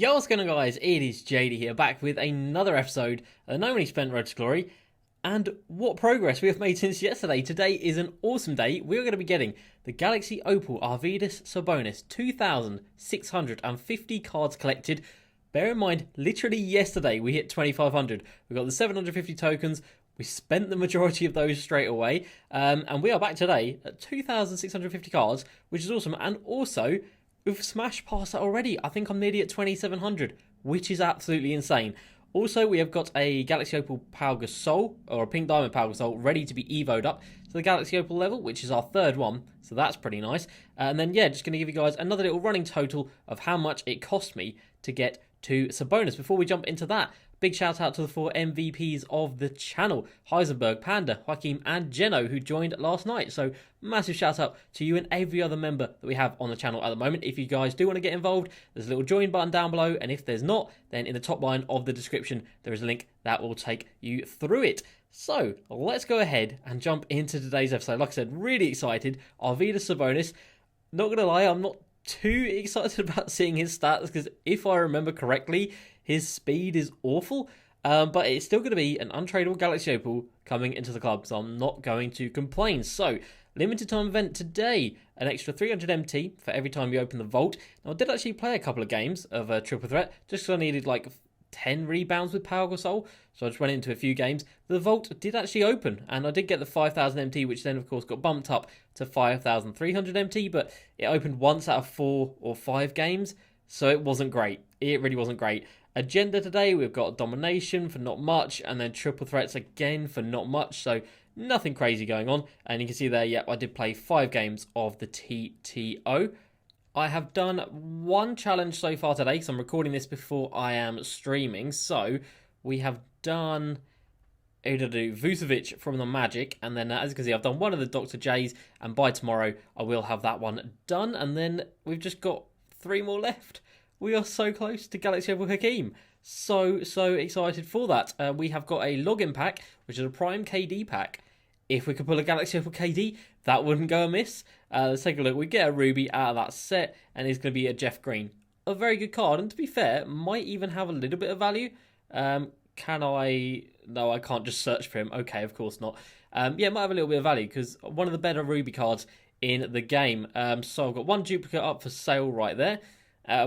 Yo, what's going on, guys? It is JD here, back with another episode of the No Money Spent Road to Glory. And what progress we have made since yesterday. Today is an awesome day. We're going to be getting the Galaxy Opal Arvydas Sabonis 2,650 cards collected. Bear in mind, literally yesterday we hit 2,500. We got the 750 tokens. We spent the majority of those straight away. And we are back today at 2,650 cards, which is awesome. And also, we've smashed past that already. I think I'm nearly at 2,700, which is absolutely insane. Also, we have got a Galaxy Opal Pau Gasol, or a Pink Diamond Pau Gasol, ready to be evoed up to the Galaxy Opal level, which is our third one, so that's pretty nice. And then, yeah, just going to give you guys another little running total of how much it cost me to get to Sabonis. Before we jump into that, big shout out to the 4 MVPs of the channel, Heisenberg, Panda, Joaquim and Geno, who joined last night. So massive shout out to you and every other member that we have on the channel at the moment. If you guys do want to get involved, there's a little join button down below, and if there's not, then in the top line of the description there is a link that will take you through it. So let's go ahead and jump into today's episode. Like I said, really excited. Arvydas Sabonis. Not gonna lie, I'm not too excited about seeing his stats, because if I remember correctly, his speed is awful, but it's still going to be an untradeable Galaxy Opal coming into the club, so I'm not going to complain. So, limited time event today, an extra 300 MT for every time you open the vault. Now, I did actually play a couple of games of a triple threat, just because I needed like 10 rebounds with Pau Gasol, so I just went into a few games. The vault did actually open, and I did get the 5,000 MT, which then of course got bumped up to 5,300 MT, but it opened once out of 4 or 5 games, so it wasn't great. It really wasn't great. Agenda today, we've got domination for not much, and then triple threats again for not much, so nothing crazy going on. And you can see there, yeah, I did play 5 games of the TTO. I have done one challenge so far today, because I'm recording this before I am streaming. So we have done Vucevic from the Magic, and then as you can see, I've done one of the Dr. J's, and by tomorrow I will have that one done. And then we've just got 3 more left. We are so close to Galaxy Opal Hakeem. So excited for that. We have got a login pack, which is a Prime KD pack. If we could pull a Galaxy Opal KD, that wouldn't go amiss. Let's take a look. We get a Ruby out of that set, and it's going to be a Jeff Green. A very good card, and to be fair, might even have a little bit of value. Can I? No, I can't just search for him. Okay, of course not. Yeah, might have a little bit of value, because one of the better Ruby cards in the game. So I've got one duplicate up for sale right there.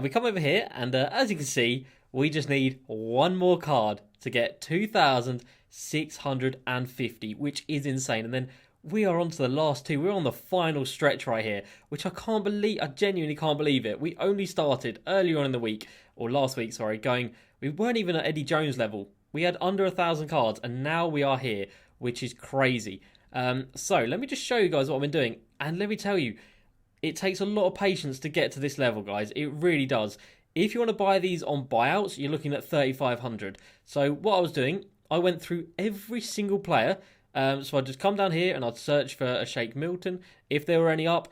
We come over here, and as you can see, we just need one more card to get 2,650, which is insane. And then we are on to the last 2. We're on the final stretch right here, which I can't believe. I genuinely can't believe it. We only started earlier on in the week, or last week, sorry, we weren't even at Eddie Jones level. We had under 1,000 cards, and now we are here, which is crazy. So let me just show you guys what I've been doing, and let me tell you, it takes a lot of patience to get to this level, guys. It really does. If you want to buy these on buyouts, you're looking at 3,500. So what I was doing, I went through every single player. So I'd just come down here and I'd search for a Shake Milton. If there were any up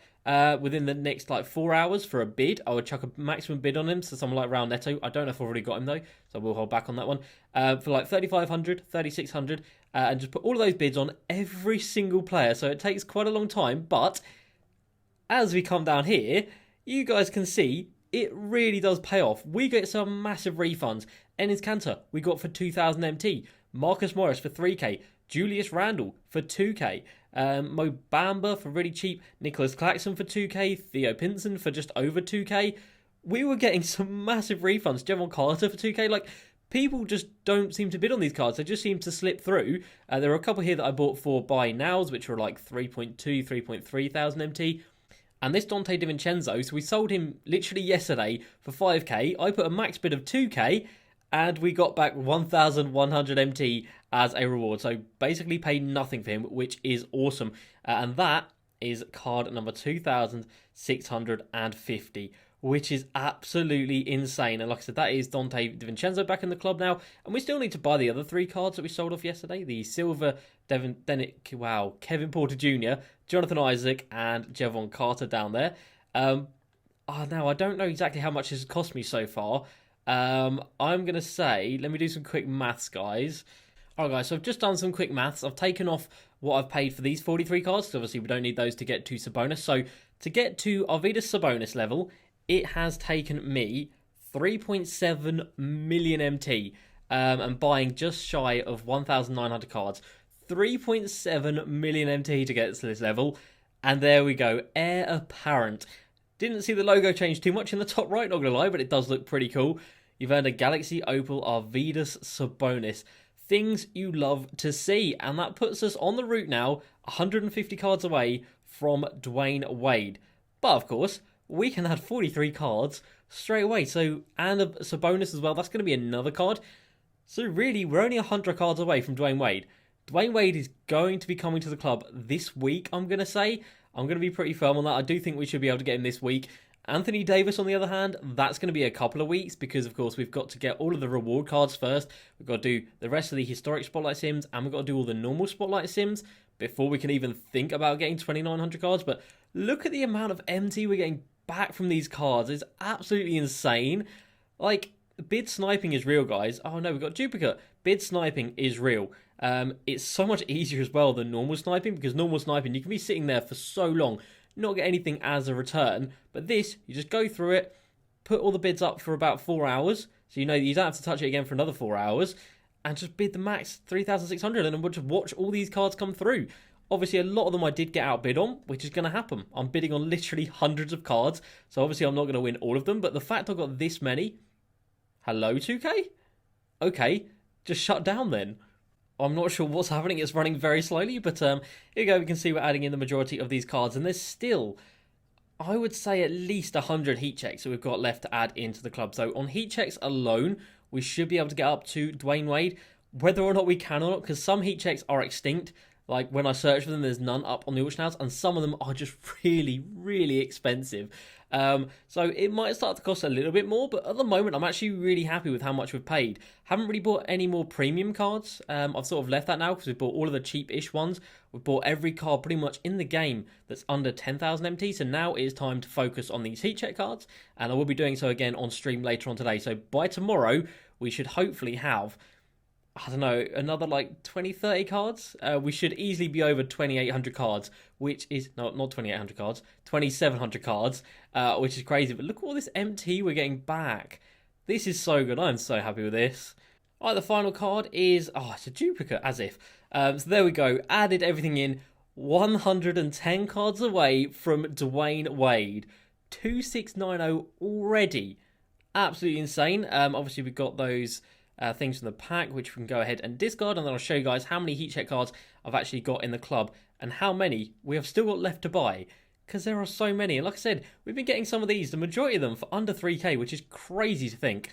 within the next like 4 hours for a bid, I would chuck a maximum bid on him. So someone like Raul Neto, I don't know if I've already got him though, so I will hold back on that one. For like 3,500, 3,600, and just put all of those bids on every single player. So it takes quite a long time, but as we come down here, you guys can see it really does pay off. We get some massive refunds. Enes Kanter, we got for 2,000 MT. Marcus Morris for 3k. Julius Randle for 2k. Mo Bamba for really cheap. Nicholas Claxton for 2k. Theo Pinson for just over 2k. We were getting some massive refunds. Javon Carter for 2k. Like, people just don't seem to bid on these cards. They just seem to slip through. There are a couple here that I bought for buy nows, which were like 3.2, 3.3 thousand MT. And this Dante DiVincenzo, so we sold him literally yesterday for 5k. I put a max bid of 2k, and we got back 1,100 MT as a reward. So basically paid nothing for him, which is awesome. And that is card number 2,650, which is absolutely insane. And like I said, that is Dante DiVincenzo back in the club now. And we still need to buy the other 3 cards that we sold off yesterday. The silver Kevin Porter Jr., Jonathan Isaac, and Javon Carter down there. Now, I don't know exactly how much this has cost me so far. I'm going to say, let me do some quick maths, guys. Alright, guys, so I've just done some quick maths. I've taken off what I've paid for these 43 cards, because obviously we don't need those to get to Sabonis. So to get to Arvydas Sabonis level, it has taken me 3.7 million MT and buying just shy of 1,900 cards. 3.7 million MT to get to this level. And there we go, heir apparent. Didn't see the logo change too much in the top right, not gonna lie, but it does look pretty cool. You've earned a Galaxy Opal Arvydas Sabonis. Things you love to see. And that puts us on the route now, 150 cards away from Dwayne Wade. But of course, we can add 43 cards straight away. So, and a Sabonis as well, that's going to be another card. So really, we're only 100 cards away from Dwayne Wade. Dwayne Wade is going to be coming to the club this week, I'm going to say. I'm going to be pretty firm on that. I do think we should be able to get him this week. Anthony Davis, on the other hand, that's going to be a couple of weeks because, of course, we've got to get all of the reward cards first. We've got to do the rest of the historic Spotlight Sims, and we've got to do all the normal Spotlight Sims before we can even think about getting 2,900 cards. But look at the amount of MT we're getting back from these cards. It's absolutely insane. Like, bid sniping is real, guys. Oh, no, we've got duplicate. Bid sniping is real. It's so much easier as well than normal sniping because normal sniping, you can be sitting there for so long, not get anything as a return. But this, you just go through it, put all the bids up for about 4 hours, so you know you don't have to touch it again for another 4 hours, and just bid the max 3,600 and then just watch all these cards come through. Obviously, a lot of them I did get outbid on, which is going to happen. I'm bidding on literally hundreds of cards, so obviously I'm not going to win all of them, but the fact I've got this many... Hello, 2K? Okay, just shut down then. I'm not sure what's happening. It's running very slowly, but here you go. We can see we're adding in the majority of these cards, and there's still, I would say, at least 100 heat checks that we've got left to add into the club. So on heat checks alone, we should be able to get up to Dwayne Wade, whether or not we can or not, because some heat checks are extinct. Like, when I search for them, there's none up on the auction house, and some of them are just really, really expensive. So it might start to cost a little bit more, but at the moment, I'm actually really happy with how much we've paid. Haven't really bought any more premium cards. I've sort of left that now because we've bought all of the cheap-ish ones. We've bought every card pretty much in the game that's under 10,000 MT, so now it is time to focus on these heat check cards, and I will be doing so again on stream later on today. So by tomorrow, we should hopefully have, I don't know, another like 20, 30 cards. We should easily be over 2,800 cards, which is, not 2,800 cards, 2,700 cards, which is crazy. But look at all this MT we're getting back. This is so good. I'm so happy with this. All right, the final card is, it's a duplicate, as if. So there we go. Added everything in. 110 cards away from Dwayne Wade. 2,690 already. Absolutely insane. Obviously, we've got those... things from the pack, which we can go ahead and discard, and then I'll show you guys how many heat check cards I've actually got in the club and how many we have still got left to buy, because there are so many. And like I said, we've been getting some of these, the majority of them for under 3k, which is crazy to think.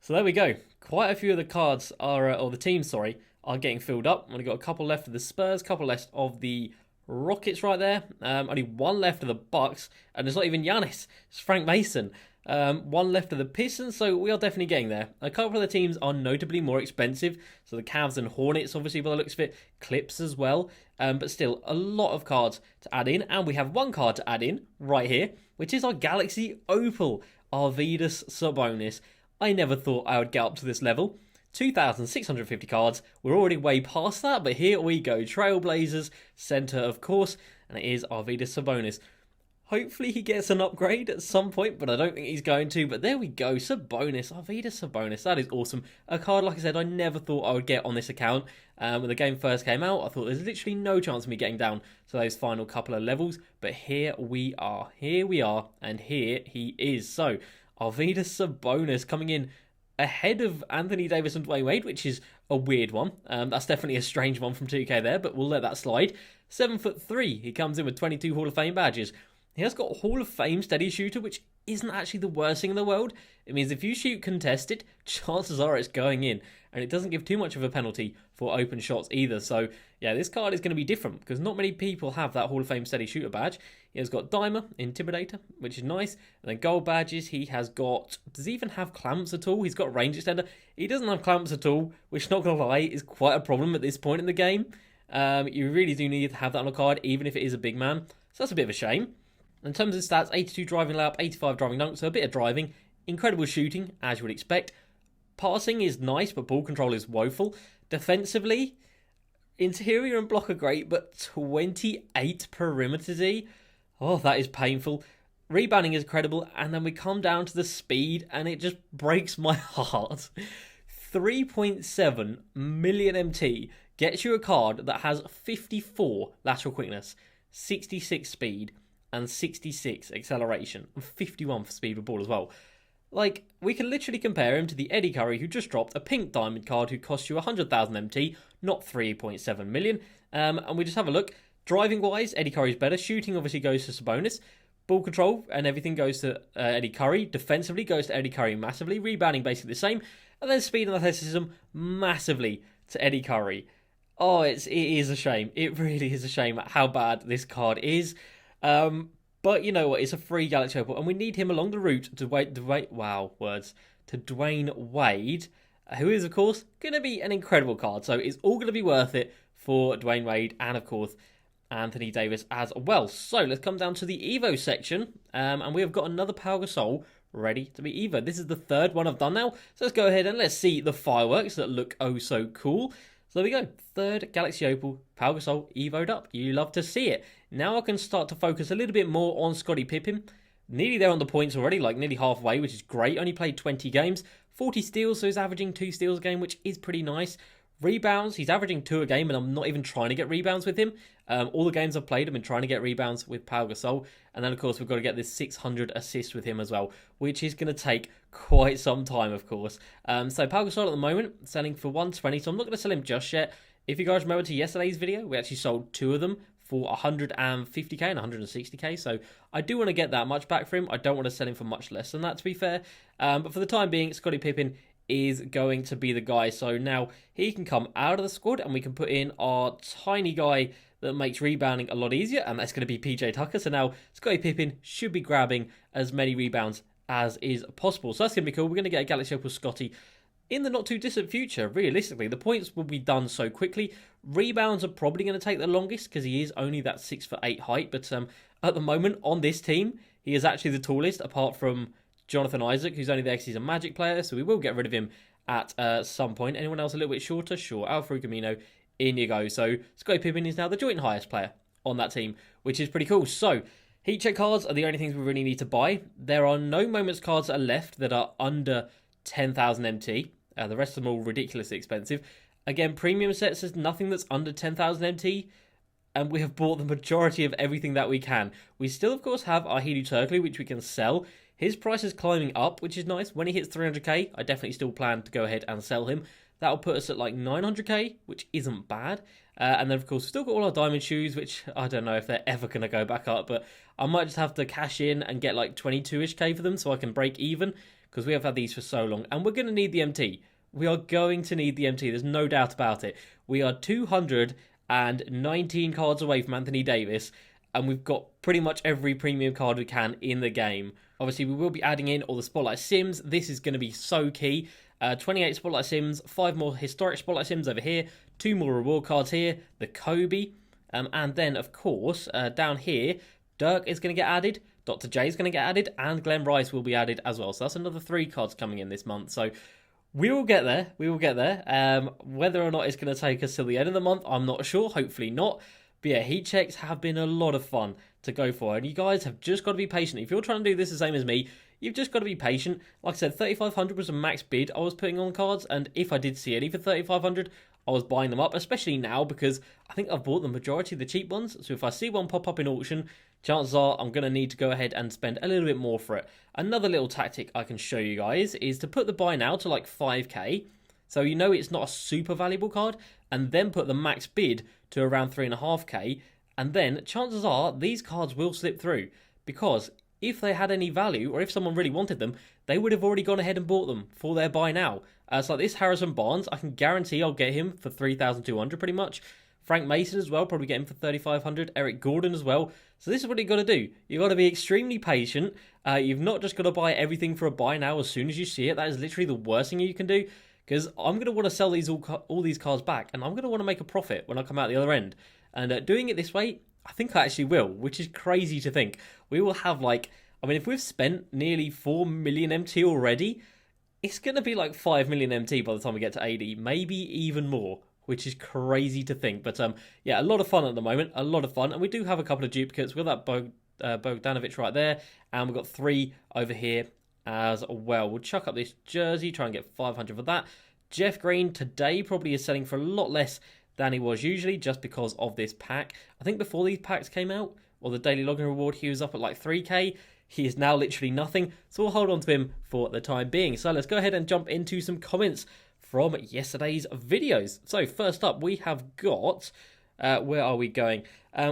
So there we go. Quite a few of the cards are, or the teams, sorry, are getting filled up. I've only got a couple left of the Spurs, a couple left of the Rockets right there. Only one left of the Bucks, and it's not even Giannis, it's Frank Mason. One left of the Pistons, so we are definitely getting there. A couple of the teams are notably more expensive, so the Cavs and Hornets, obviously, by the looks of it, Clips as well, but still, a lot of cards to add in, and we have one card to add in, right here, which is our Galaxy Opal, Arvydas Sabonis. I never thought I would get up to this level. 2,650 cards, we're already way past that, but here we go, Trailblazers, centre of course, and it is Arvydas Sabonis. Hopefully he gets an upgrade at some point, but I don't think he's going to. But there we go, Sabonis, Arvydas Sabonis. That is awesome. A card, like I said, I never thought I would get on this account. When the game first came out, I thought there's literally no chance of me getting down to those final couple of levels. But here we are. Here we are, and here he is. So, Arvydas Sabonis coming in ahead of Anthony Davis and Dwayne Wade, which is a weird one. That's definitely a strange one from 2K there, but we'll let that slide. 7'3", he comes in with 22 Hall of Fame badges. He has got Hall of Fame steady shooter, which isn't actually the worst thing in the world. It means if you shoot contested, chances are it's going in. And it doesn't give too much of a penalty for open shots either. So, yeah, this card is going to be different because not many people have that Hall of Fame steady shooter badge. He has got Dimer, Intimidator, which is nice. And then gold badges, he has got... Does he even have clamps at all? He's got range extender. He doesn't have clamps at all, which, not going to lie, is quite a problem at this point in the game. You really do need to have that on a card, even if it is a big man. So that's a bit of a shame. In terms of stats, 82 driving layup, 85 driving dunk, so a bit of driving. Incredible shooting, as you would expect. Passing is nice, but ball control is woeful. Defensively, interior and block are great, but 28 perimeter D? Oh, that is painful. Rebounding is incredible, and then we come down to the speed, and it just breaks my heart. 3.7 million MT gets you a card that has 54 lateral quickness, 66 speed, and 66 acceleration, and 51 for speed with ball as well. Like, we can literally compare him to the Eddie Curry who just dropped a pink diamond card who costs you 100,000 MT, not 3.7 million. And we just have a look. Driving wise, Eddie Curry's better. Shooting obviously goes to Sabonis. Ball control and everything goes to Eddie Curry. Defensively goes to Eddie Curry massively. Rebounding basically the same. And then speed and athleticism massively to Eddie Curry. Oh, it is a shame. It really is a shame how bad this card is. But you know what? It's a free Galaxy Opal, and we need him along the route to Dwayne Wade, who is of course going to be an incredible card. So it's all going to be worth it for Dwayne Wade, and of course Anthony Davis as well. So let's come down to the Evo section, and we have got another Pau Gasol ready to be Evo. This is the third one I've done now, so let's go ahead and let's see the fireworks that look oh so cool. So there we go, third Galaxy Opal, Pau Gasol Evo'd up. You love to see it. Now I can start to focus a little bit more on Scottie Pippen. Nearly there on the points already, like nearly halfway, which is great. Only played 20 games, 40 steals, so he's averaging 2 steals a game, which is pretty nice. Rebounds, he's averaging 2 a game, and I'm not even trying to get rebounds with him. All the games I've played, I've been trying to get rebounds with Pau Gasol. And then, of course, we've got to get this 600 assists with him as well, which is going to take quite some time, of course. So Pau Gasol at the moment, selling for 120, so I'm not going to sell him just yet. If you guys remember to yesterday's video, we actually sold 2 of them for 150k and 160k, so I do want to get that much back for him. I don't want to sell him for much less than that, to be fair. But for the time being, Scottie Pippen is going to be the guy. So now he can come out of the squad and we can put in our tiny guy that makes rebounding a lot easier, and that's going to be PJ Tucker. So now Scottie Pippen should be grabbing as many rebounds as is possible. So that's going to be cool. We're going to get a Galaxy Opal Scotty in the not too distant future. Realistically, the points will be done so quickly. Rebounds are probably going to take the longest because he is only that 6'8" height. But at the moment on this team, he is actually the tallest apart from Jonathan Isaac, who's only there because he's a Magic player. So we will get rid of him at some point. Anyone else a little bit shorter? Sure. Al-Farouq Amino, in you go. So Scottie Pippen is now the joint highest player on that team, which is pretty cool. So heat check cards are the only things we really need to buy. There are no moments cards that are left that are under 10,000 MT. The rest of them are all ridiculously expensive. Again, premium sets is nothing that's under 10,000 MT. And we have bought the majority of everything that we can. We still, of course, have our Healy Turkley, which we can sell. His price is climbing up, which is nice. When he hits 300k, I definitely still plan to go ahead and sell him. That'll put us at like 900k, which isn't bad. And then, of course, we've still got all our diamond shoes, which I don't know if they're ever going to go back up. But I might just have to cash in and get like 22-ish k for them so I can break even. Because we have had these for so long. And we're going to need the MT. We are going to need the MT. There's no doubt about it. We are 219 cards away from Anthony Davis. And we've got pretty much every premium card we can in the game. Obviously, we will be adding in all the Spotlight Sims. This is going to be so key. 28 Spotlight Sims, 5 more historic Spotlight Sims over here, 2 more reward cards here, the Kobe. And then, of course, down here, Dirk is going to get added. Dr. J is going to get added, and Glenn Rice will be added as well. So that's another 3 cards coming in this month. So we will get there. We will get there. Whether or not it's going to take us till the end of the month, I'm not sure. Hopefully not. But yeah, heat checks have been a lot of fun to go for. And you guys have just got to be patient. If you're trying to do this the same as me, you've just got to be patient. Like I said, 3,500 was a max bid I was putting on cards. And if I did see any for 3,500, I was buying them up. Especially now because I think I've bought the majority of the cheap ones. So if I see one pop up in auction, chances are I'm going to need to go ahead and spend a little bit more for it. Another little tactic I can show you guys is to put the buy now to like 5k. So you know it's not a super valuable card. And then put the max bid to around 3.5k. And then chances are these cards will slip through. Because if they had any value, or if someone really wanted them, they would have already gone ahead and bought them for their buy now. So like this Harrison Barnes, I can guarantee I'll get him for 3,200 pretty much. Frank Mason as well, probably get him for 3,500. Eric Gordon as well. So this is what you've got to do. You've got to be extremely patient. You've not just got to buy everything for a buy now as soon as you see it. That is literally the worst thing you can do. Because I'm going to want to sell these all these cards back. And I'm going to want to make a profit when I come out the other end. And doing it this way, I think I actually will. Which is crazy to think. We will have like... I mean, if we've spent nearly 4 million MT already, it's going to be like 5 million MT by the time we get to 80. Maybe even more. Which is crazy to think. But yeah, a lot of fun at the moment. A lot of fun. And we do have a couple of duplicates. We've got that Bogdanovic right there. And we've got 3 over here as well. We'll chuck up this jersey, try and get 500 for that. Jeff Green today probably is selling for a lot less than he was usually just because of this pack. I think before these packs came out, or the daily login reward, he was up at like 3k. He is now literally nothing, so we'll hold on to him for the time being. So let's go ahead and jump into some comments from yesterday's videos. So first up, we have got, where are we going?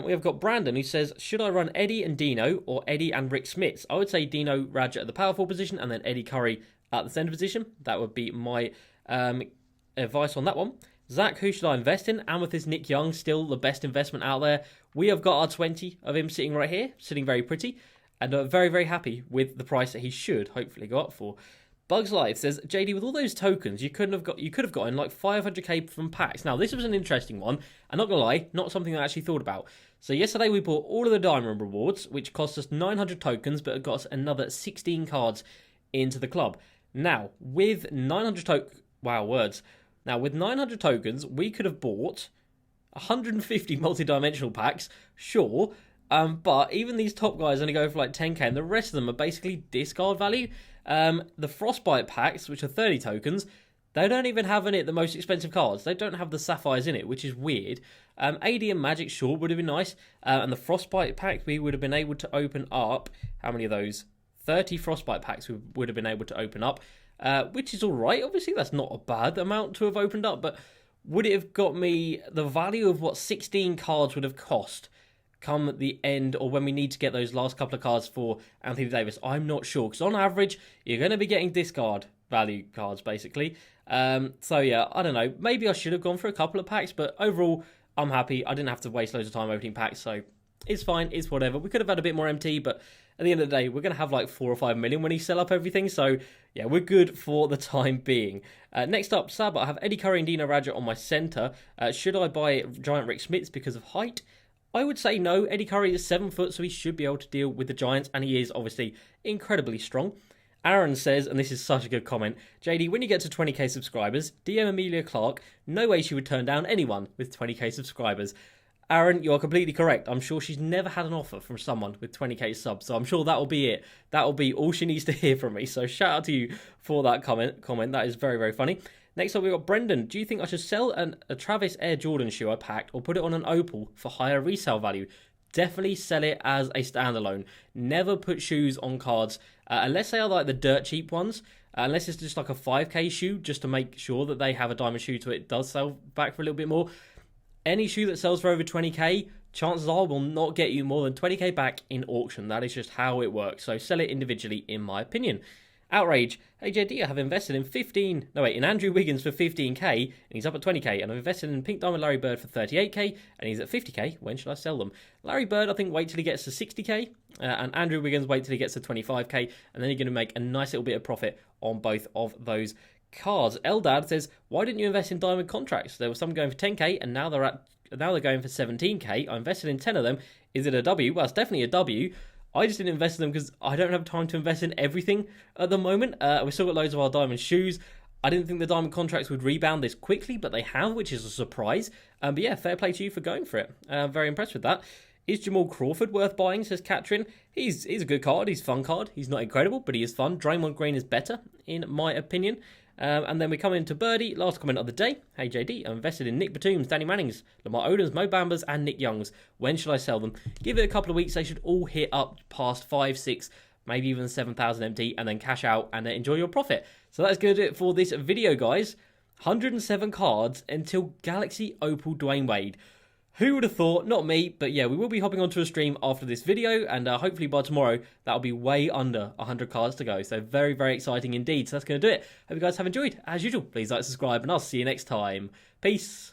We have got Brandon, who says, should I run Eddie and Dino or Eddie and Rick Smits? I would say Dino Radja at the power forward position and then Eddie Curry at the centre position. That would be my advice on that one. Zach, who should I invest in? Amethyst Nick Young, still the best investment out there. We have got our 20 of him sitting right here, sitting very pretty, and very, very happy with the price that he should hopefully go up for. Bugs Life says, JD, with all those tokens, you could have gotten like 500k from packs. Now, this was an interesting one. I'm not gonna lie, not something I actually thought about. So yesterday we bought all of the diamond rewards, which cost us 900 tokens, but it got us another 16 cards into the club. Now, with 900 tokens, wow, words. Now, with 900 tokens, we could have bought 150 multi-dimensional packs, sure, but even these top guys only go for like 10k, and the rest of them are basically discard value. The Frostbite packs, which are 30 tokens, they don't even have in it the most expensive cards. They don't have the Sapphires in it, which is weird. AD and Magic, sure, would have been nice. And the Frostbite pack, we would have been able to open up, how many of those? 30 Frostbite packs we would have been able to open up. Which is alright. Obviously, that's not a bad amount to have opened up, but would it have got me the value of what 16 cards would have cost come at the end, or when we need to get those last couple of cards for Anthony Davis? I'm not sure, because on average, you're going to be getting discard value cards, basically. So yeah, I don't know. Maybe I should have gone for a couple of packs, but overall, I'm happy. I didn't have to waste loads of time opening packs, so it's fine. It's whatever. We could have had a bit more MT, but at the end of the day, we're going to have like 4 or 5 million when he sell up everything. So, yeah, we're good for the time being. Next up, Saba, I have Eddie Curry and Dino Radja on my centre. Should I buy Giant Rick Smits because of height? I would say no. Eddie Curry is 7 foot, so he should be able to deal with the Giants, and he is obviously incredibly strong. Aaron says, and this is such a good comment, JD, when you get to 20k subscribers, DM Amelia Clark, no way she would turn down anyone with 20k subscribers. Aaron, you're completely correct. I'm sure she's never had an offer from someone with 20k subs, so I'm sure that'll be it. That'll be all she needs to hear from me. So shout out to you for that comment. That is very, very funny. Next up, we've got Brendan. Do you think I should sell a Travis Air Jordan shoe I packed or put it on an Opal for higher resale value? Definitely sell it as a standalone. Never put shoes on cards, unless they are like the dirt cheap ones. Unless it's just like a 5k shoe, just to make sure that they have a diamond shoe so it does sell back for a little bit more. Any shoe that sells for over 20k, chances are will not get you more than 20k back in auction. That is just how it works. So sell it individually, in my opinion. Outrage. Hey JD, I have invested in Andrew Wiggins for 15k, and he's up at 20k, and I've invested in Pink Diamond Larry Bird for 38k, and he's at 50k. When should I sell them? Larry Bird, I think, wait till he gets to 60k, and Andrew Wiggins, wait till he gets to 25k, and then you're going to make a nice little bit of profit on both of those cards. Eldad says, why didn't you invest in diamond contracts? There were some going for 10k, and now they're going for 17k. I invested in 10 of them. Is it a W? Well, it's definitely a W. I just didn't invest in them because I don't have time to invest in everything at the moment. We've still got loads of our diamond shoes. I didn't think the diamond contracts would rebound this quickly, but they have, which is a surprise. But yeah, fair play to you for going for it. Very impressed with that. Is Jamal Crawford worth buying, says Katrin. He's a good card. He's a fun card. He's not incredible, but he is fun. Draymond Green is better, in my opinion. And then we come into Birdie, last comment of the day. Hey JD, I'm invested in Nick Batum's, Danny Manning's, Lamar Odom's, Mo Bamba's, and Nick Young's. When should I sell them? Give it a couple of weeks. They should all hit up past 5, 6, maybe even 7,000 MT, and then cash out and enjoy your profit. So that's going to do it for this video, guys. 107 cards until Galaxy Opal Dwayne Wade. Who would have thought? Not me, but yeah, we will be hopping onto a stream after this video, and hopefully by tomorrow, that'll be way under 100 cards to go. So very, very exciting indeed. So that's going to do it. Hope you guys have enjoyed. As usual, please like, subscribe, and I'll see you next time. Peace.